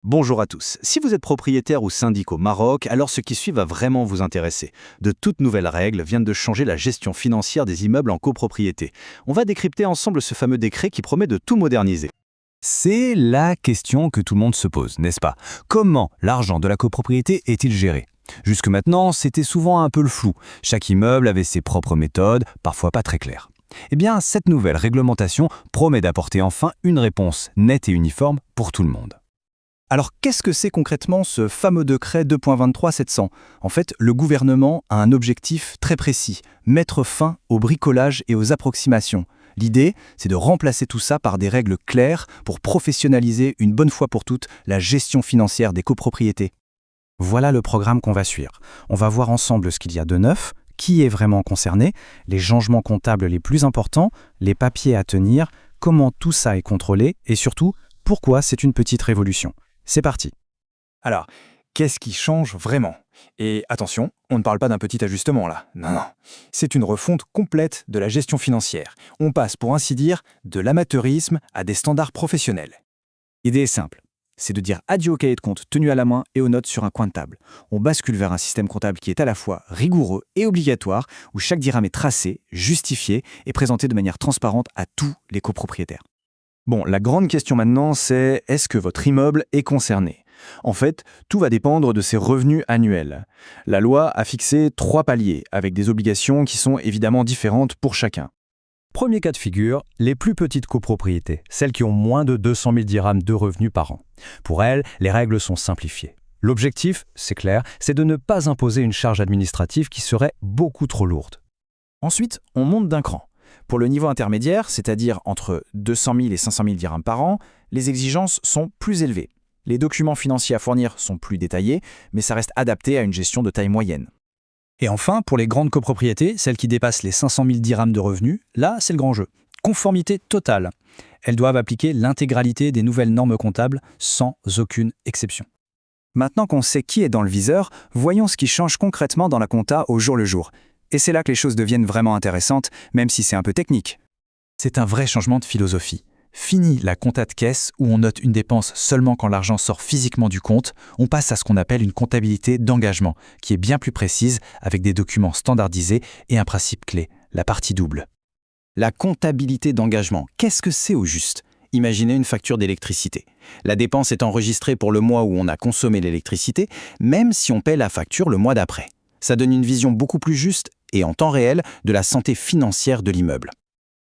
Bonjour à tous. Si vous êtes propriétaire ou syndic au Maroc, alors ce qui suit va vraiment vous intéresser. De toutes nouvelles règles viennent de changer la gestion financière des immeubles en copropriété. On va décrypter ensemble ce fameux décret qui promet de tout moderniser. C'est la question que tout le monde se pose, n'est-ce pas? Comment l'argent de la copropriété est-il géré? Jusque maintenant, c'était souvent un peu le flou. Chaque immeuble avait ses propres méthodes, parfois pas très claires. Eh bien, cette nouvelle réglementation promet d'apporter enfin une réponse nette et uniforme pour tout le monde. Alors qu'est-ce que c'est concrètement ce fameux décret 2.23.700? En fait, le gouvernement a un objectif très précis, mettre fin au bricolage et aux approximations. L'idée, c'est de remplacer tout ça par des règles claires pour professionnaliser une bonne fois pour toutes la gestion financière des copropriétés. Voilà le programme qu'on va suivre. On va voir ensemble ce qu'il y a de neuf, qui est vraiment concerné, les changements comptables les plus importants, les papiers à tenir, comment tout ça est contrôlé et surtout, pourquoi c'est une petite révolution. C'est parti. Alors, qu'est-ce qui change vraiment? Et attention, on ne parle pas d'un petit ajustement là. Non, non. C'est une refonte complète de la gestion financière. On passe, pour ainsi dire, de l'amateurisme à des standards professionnels. L'idée est simple. C'est de dire adieu au cahier de compte tenu à la main et aux notes sur un coin de table. On bascule vers un système comptable qui est à la fois rigoureux et obligatoire, où chaque dirham est tracé, justifié et présenté de manière transparente à tous les copropriétaires. Bon, la grande question maintenant, c'est est-ce que votre immeuble est concerné? En fait, tout va dépendre de ses revenus annuels. La loi a fixé 3 paliers, avec des obligations qui sont évidemment différentes pour chacun. Premier cas de figure, les plus petites copropriétés, celles qui ont moins de 200 000 dirhams de revenus par an. Pour elles, les règles sont simplifiées. L'objectif, c'est clair, c'est de ne pas imposer une charge administrative qui serait beaucoup trop lourde. Ensuite, on monte d'un cran. Pour le niveau intermédiaire, c'est-à-dire entre 200 000 et 500 000 dirhams par an, les exigences sont plus élevées. Les documents financiers à fournir sont plus détaillés, mais ça reste adapté à une gestion de taille moyenne. Et enfin, pour les grandes copropriétés, celles qui dépassent les 500 000 dirhams de revenus, là, c'est le grand jeu. Conformité totale. Elles doivent appliquer l'intégralité des nouvelles normes comptables sans aucune exception. Maintenant qu'on sait qui est dans le viseur, voyons ce qui change concrètement dans la compta au jour le jour. Et c'est là que les choses deviennent vraiment intéressantes, même si c'est un peu technique. C'est un vrai changement de philosophie. Fini la compta de caisse où on note une dépense seulement quand l'argent sort physiquement du compte, on passe à ce qu'on appelle une comptabilité d'engagement, qui est bien plus précise, avec des documents standardisés et un principe clé, la partie double. La comptabilité d'engagement, qu'est-ce que c'est au juste? Imaginez une facture d'électricité. La dépense est enregistrée pour le mois où on a consommé l'électricité, même si on paie la facture le mois d'après. Ça donne une vision beaucoup plus juste et en temps réel de la santé financière de l'immeuble.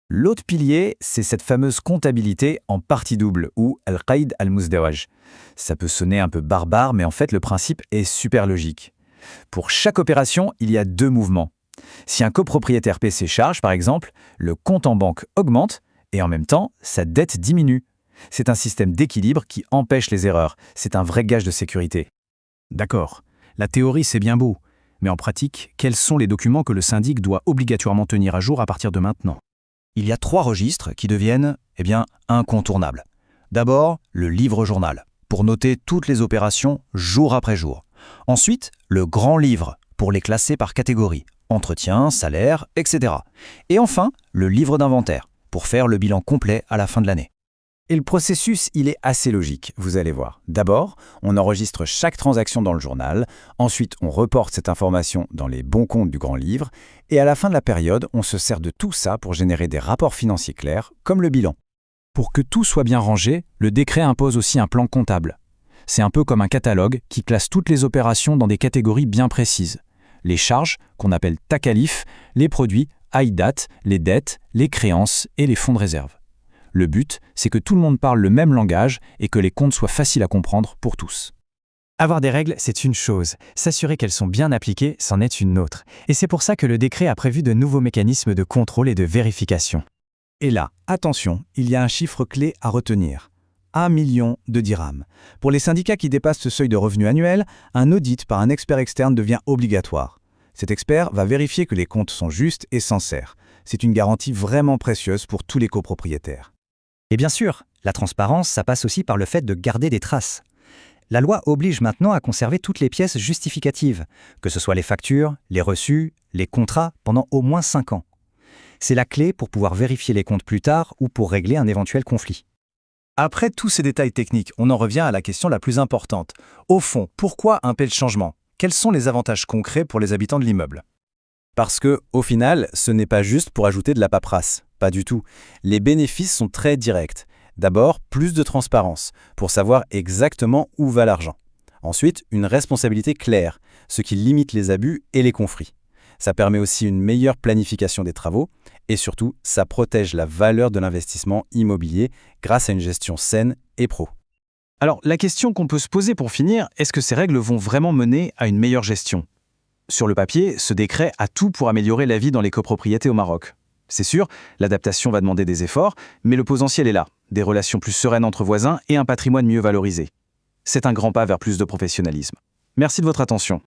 L'autre pilier, c'est cette fameuse comptabilité en partie double, ou al-qaïd al-muzdawaj. Ça peut sonner un peu barbare, mais en fait le principe est super logique. Pour chaque opération, il y a 2 mouvements. Si un copropriétaire paie ses charges, par exemple, le compte en banque augmente et en même temps, sa dette diminue. C'est un système d'équilibre qui empêche les erreurs. C'est un vrai gage de sécurité. D'accord, la théorie c'est bien beau. Mais en pratique, quels sont les documents que le syndic doit obligatoirement tenir à jour à partir de maintenant? Il y a 3 registres qui deviennent, incontournables. D'abord, le livre-journal, pour noter toutes les opérations jour après jour. Ensuite, le grand livre, pour les classer par catégorie, entretien, salaire, etc. Et enfin, le livre d'inventaire, pour faire le bilan complet à la fin de l'année. Et le processus, il est assez logique, vous allez voir. D'abord, on enregistre chaque transaction dans le journal, ensuite on reporte cette information dans les bons comptes du grand livre, et à la fin de la période, on se sert de tout ça pour générer des rapports financiers clairs, comme le bilan. Pour que tout soit bien rangé, le décret impose aussi un plan comptable. C'est un peu comme un catalogue qui classe toutes les opérations dans des catégories bien précises. Les charges, qu'on appelle takalif, les produits, aïdat, les dettes, les créances et les fonds de réserve. Le but, c'est que tout le monde parle le même langage et que les comptes soient faciles à comprendre pour tous. Avoir des règles, c'est une chose. S'assurer qu'elles sont bien appliquées, c'en est une autre. Et c'est pour ça que le décret a prévu de nouveaux mécanismes de contrôle et de vérification. Et là, attention, il y a un chiffre clé à retenir. 1 million de dirhams. Pour les syndicats qui dépassent ce seuil de revenu annuel, un audit par un expert externe devient obligatoire. Cet expert va vérifier que les comptes sont justes et sincères. C'est une garantie vraiment précieuse pour tous les copropriétaires. Et bien sûr, la transparence, ça passe aussi par le fait de garder des traces. La loi oblige maintenant à conserver toutes les pièces justificatives, que ce soit les factures, les reçus, les contrats, pendant au moins 5 ans. C'est la clé pour pouvoir vérifier les comptes plus tard ou pour régler un éventuel conflit. Après tous ces détails techniques, on en revient à la question la plus importante. Au fond, pourquoi un tel changement? Quels sont les avantages concrets pour les habitants de l'immeuble? Parce que, au final, ce n'est pas juste pour ajouter de la paperasse. Pas du tout. Les bénéfices sont très directs. D'abord, plus de transparence, pour savoir exactement où va l'argent. Ensuite, une responsabilité claire, ce qui limite les abus et les conflits. Ça permet aussi une meilleure planification des travaux et surtout, ça protège la valeur de l'investissement immobilier grâce à une gestion saine et pro. Alors, la question qu'on peut se poser pour finir, est-ce que ces règles vont vraiment mener à une meilleure gestion? Sur le papier, ce décret a tout pour améliorer la vie dans les copropriétés au Maroc. C'est sûr, l'adaptation va demander des efforts, mais le potentiel est là, des relations plus sereines entre voisins et un patrimoine mieux valorisé. C'est un grand pas vers plus de professionnalisme. Merci de votre attention.